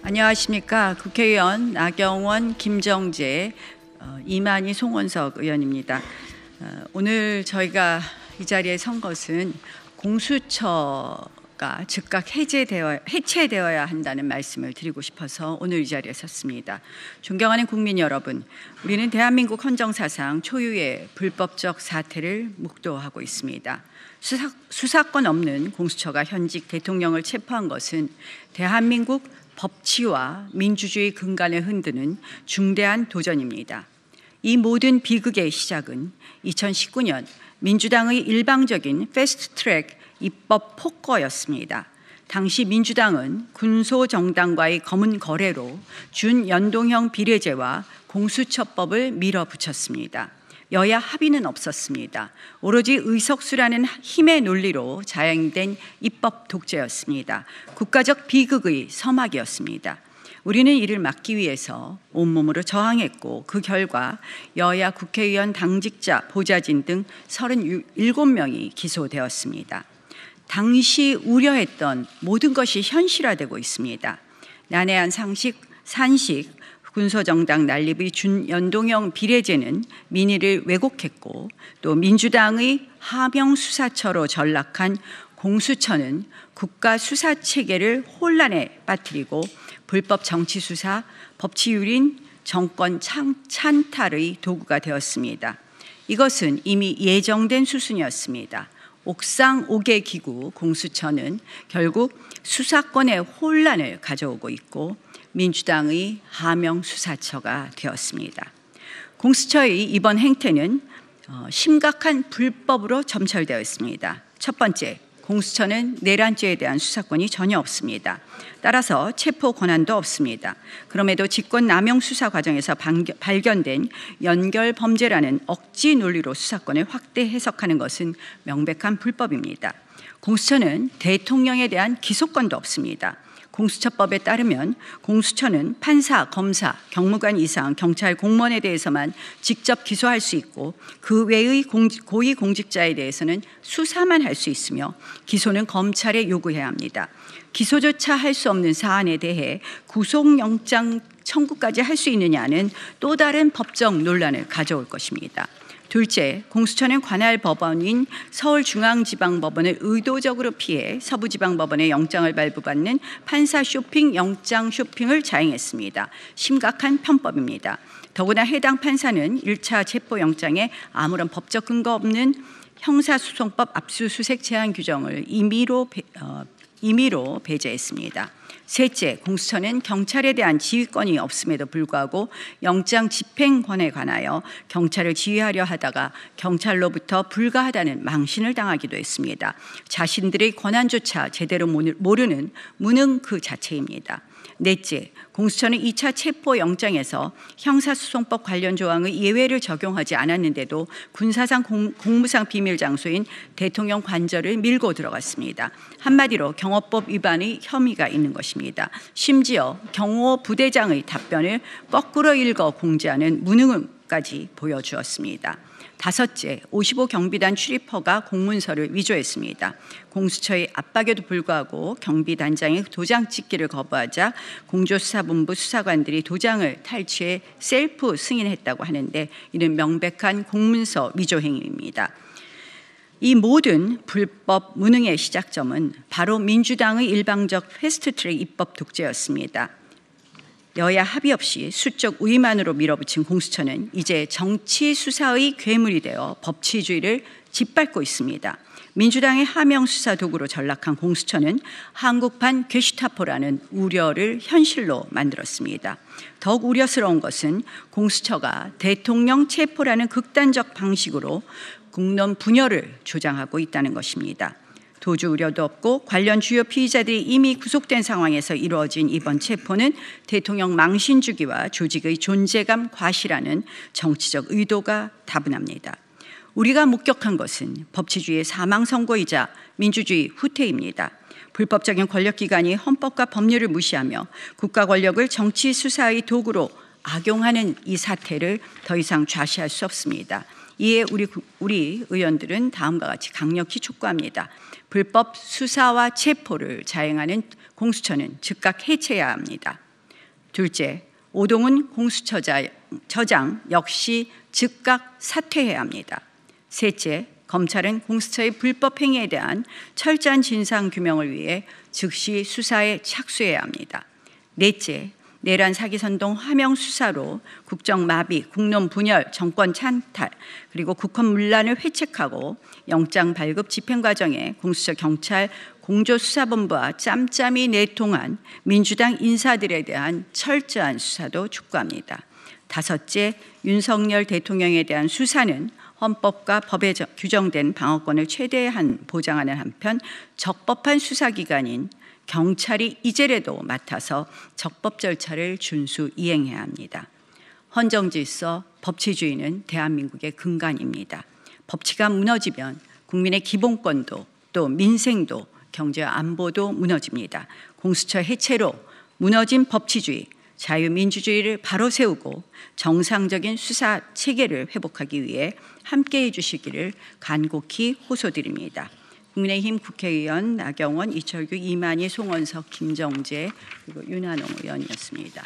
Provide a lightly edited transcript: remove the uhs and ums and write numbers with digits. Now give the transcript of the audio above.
안녕하십니까. 국회의원 나경원, 김정재, 이만희, 송원석 의원입니다. 오늘 저희가 이 자리에 선 것은 공수처가 즉각 해체되어야 한다는 말씀을 드리고 싶어서 오늘 이 자리에 섰습니다. 존경하는 국민 여러분, 우리는 대한민국 헌정사상 초유의 불법적 사태를 목도하고 있습니다. 수사권 없는 공수처가 현직 대통령을 체포한 것은 대한민국 법치와 민주주의 근간을 흔드는 중대한 도전입니다. 이 모든 비극의 시작은 2019년 민주당의 일방적인 패스트트랙 입법 폭거였습니다. 당시 민주당은 군소정당과의 검은 거래로 준연동형 비례제와 공수처법을 밀어붙였습니다. 여야 합의는 없었습니다. 오로지 의석수라는 힘의 논리로 자행된 입법 독재였습니다. 국가적 비극의 서막이었습니다. 우리는 이를 막기 위해서 온몸으로 저항했고 그 결과 여야 국회의원 당직자, 보좌진 등 37명이 기소되었습니다. 당시 우려했던 모든 것이 현실화되고 있습니다. 난해한 산식, 군소정당 난립의 준연동형 비례제는 민의를 왜곡했고 또 민주당의 하명수사처로 전락한 공수처는 국가 수사체계를 혼란에 빠뜨리고 불법 정치수사, 법치유린, 정권 찬탈의 도구가 되었습니다. 이것은 이미 예정된 수순이었습니다. 옥상 5개 기구 공수처는 결국 수사권의 혼란을 가져오고 있고 민주당의 하명수사처가 되었습니다. 공수처의 이번 행태는 심각한 불법으로 점철되어 있습니다. 첫 번째, 공수처는 내란죄에 대한 수사권이 전혀 없습니다. 따라서 체포 권한도 없습니다. 그럼에도 직권남용 수사 과정에서 발견된 연결범죄라는 억지 논리로 수사권을 확대 해석하는 것은 명백한 불법입니다. 공수처는 대통령에 대한 기소권도 없습니다. 공수처법에 따르면 공수처는 판사, 검사, 경무관 이상 경찰 공무원에 대해서만 직접 기소할 수 있고 그 외의 고위공직자에 대해서는 수사만 할 수 있으며 기소는 검찰에 요구해야 합니다. 기소조차 할 수 없는 사안에 대해 구속영장 청구까지 할 수 있느냐는 또 다른 법적 논란을 가져올 것입니다. 둘째, 공수처는 관할 법원인 서울중앙지방법원을 의도적으로 피해 서부지방법원의 영장을 발부받는 판사 쇼핑, 영장 쇼핑을 자행했습니다. 심각한 편법입니다. 더구나 해당 판사는 1차 체포영장에 아무런 법적 근거 없는 형사소송법 압수수색 제한 규정을 임의로 배제했습니다. 셋째, 공수처는 경찰에 대한 지휘권이 없음에도 불구하고 영장 집행권에 관하여 경찰을 지휘하려 하다가 경찰로부터 불가하다는 망신을 당하기도 했습니다. 자신들의 권한조차 제대로 모르는 무능 그 자체입니다. 넷째, 공수처는 2차 체포영장에서 형사소송법 관련 조항의 예외를 적용하지 않았는데도 군사상 공무상 비밀 장소인 대통령 관저를 밀고 들어갔습니다. 한마디로 경호법 위반의 혐의가 있는 것입니다. 심지어 경호 부대장의 답변을 거꾸로 읽어 공지하는 무능함까지 보여주었습니다. 다섯째, 55 경비단 출입허가 공문서를 위조했습니다. 공수처의 압박에도 불구하고 경비단장이 도장 찍기를 거부하자 공조수사본부 수사관들이 도장을 탈취해 셀프 승인했다고 하는데 이는 명백한 공문서 위조 행위입니다. 이 모든 불법 무능의 시작점은 바로 민주당의 일방적 패스트트랙 입법 독재였습니다. 여야 합의 없이 수적 우위만으로 밀어붙인 공수처는 이제 정치 수사의 괴물이 되어 법치주의를 짓밟고 있습니다. 민주당의 하명 수사 도구로 전락한 공수처는 한국판 게슈타포라는 우려를 현실로 만들었습니다. 더욱 우려스러운 것은 공수처가 대통령 체포라는 극단적 방식으로 국론 분열을 조장하고 있다는 것입니다. 도주 우려도 없고 관련 주요 피의자들이 이미 구속된 상황에서 이루어진 이번 체포는 대통령 망신 주기와 조직의 존재감 과시라는 정치적 의도가 다분합니다. 우리가 목격한 것은 법치주의의 사망 선고이자 민주주의 후퇴입니다. 불법적인 권력기관이 헌법과 법률을 무시하며 국가 권력을 정치 수사의 도구로 악용하는 이 사태를 더 이상 좌시할 수 없습니다. 이에 우리 의원들은 다음과 같이 강력히 촉구합니다. 불법 수사와 체포를 자행하는 공수처는 즉각 해체해야 합니다. 둘째, 오동훈 공수처장 역시 즉각 사퇴해야 합니다. 셋째, 검찰은 공수처의 불법 행위에 대한 철저한 진상 규명을 위해 즉시 수사에 착수해야 합니다. 넷째, 내란 사기 선동 화명 수사로 국정 마비, 국론 분열, 정권 찬탈, 그리고 국헌 문란을 회책하고 영장 발급 집행 과정에 공수처 경찰 공조수사본부와 짬짬이 내통한 민주당 인사들에 대한 철저한 수사도 촉구합니다. 다섯째, 윤석열 대통령에 대한 수사는 헌법과 법에 규정된 방어권을 최대한 보장하는 한편 적법한 수사기관인 경찰이 이제라도 맡아서 적법 절차를 준수 이행해야 합니다. 헌정질서, 법치주의는 대한민국의 근간입니다. 법치가 무너지면 국민의 기본권도 또 민생도 경제와 안보도 무너집니다. 공수처 해체로 무너진 법치주의, 자유민주주의를 바로 세우고 정상적인 수사 체계를 회복하기 위해 함께해 주시기를 간곡히 호소드립니다. 국민의힘 국회의원 나경원, 이철규, 이만희, 송원석, 김정재 그리고 윤한홍 의원이었습니다.